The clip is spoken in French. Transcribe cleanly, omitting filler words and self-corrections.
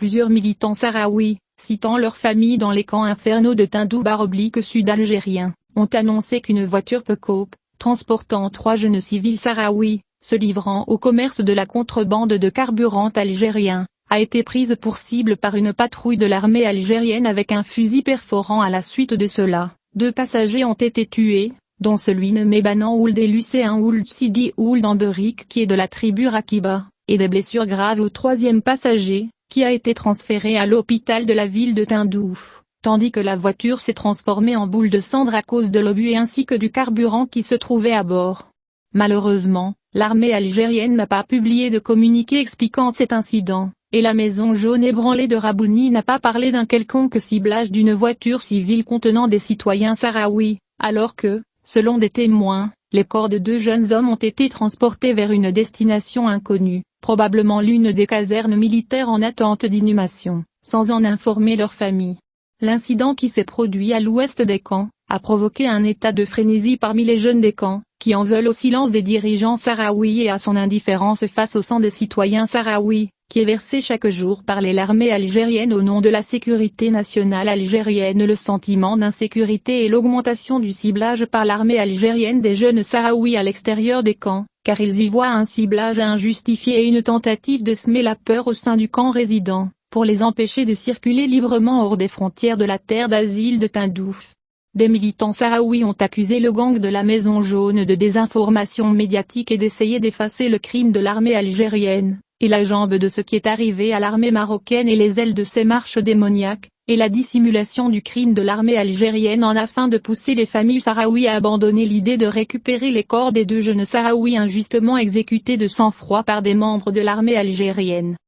Plusieurs militants sahraouis, citant leurs familles dans les camps infernaux de Tindouf/Sud algérien, ont annoncé qu'une voiture pick-up, transportant 3 jeunes civils sahraouis, se livrant au commerce de la contrebande de carburant algérien, a été prise pour cible par une patrouille de l'armée algérienne avec un fusil perforant. À la suite de cela, 2 passagers ont été tués, dont celui nommé Banan Ould et Lucéen Ould Sidi Ould Amberik qui est de la tribu Rakiba, et des blessures graves au 3e passager, qui a été transféré à l'hôpital de la ville de Tindouf, tandis que la voiture s'est transformée en boule de cendres à cause de l'obus ainsi que du carburant qui se trouvait à bord. Malheureusement, l'armée algérienne n'a pas publié de communiqué expliquant cet incident, et la Maison jaune ébranlée de Rabouni n'a pas parlé d'un quelconque ciblage d'une voiture civile contenant des citoyens sahraouis, alors que, selon des témoins, les corps de 2 jeunes hommes ont été transportés vers une destination inconnue, probablement l'une des casernes militaires en attente d'inhumation, sans en informer leur famille. L'incident qui s'est produit à l'ouest des camps, a provoqué un état de frénésie parmi les jeunes des camps, qui en veulent au silence des dirigeants sahraouis et à son indifférence face au sang des citoyens sahraouis, qui est versé chaque jour par l'armée algérienne au nom de la sécurité nationale algérienne. Le sentiment d'insécurité et l'augmentation du ciblage par l'armée algérienne des jeunes sahraouis à l'extérieur des camps, car ils y voient un ciblage injustifié et une tentative de semer la peur au sein du camp résident, pour les empêcher de circuler librement hors des frontières de la terre d'asile de Tindouf. Des militants sahraouis ont accusé le gang de la Maison jaune de désinformation médiatique et d'essayer d'effacer le crime de l'armée algérienne, et la jambe de ce qui est arrivé à l'armée marocaine et les ailes de ces marches démoniaques, et la dissimulation du crime de l'armée algérienne afin de pousser les familles sahraouis à abandonner l'idée de récupérer les corps des 2 jeunes sahraouis injustement exécutés de sang-froid par des membres de l'armée algérienne.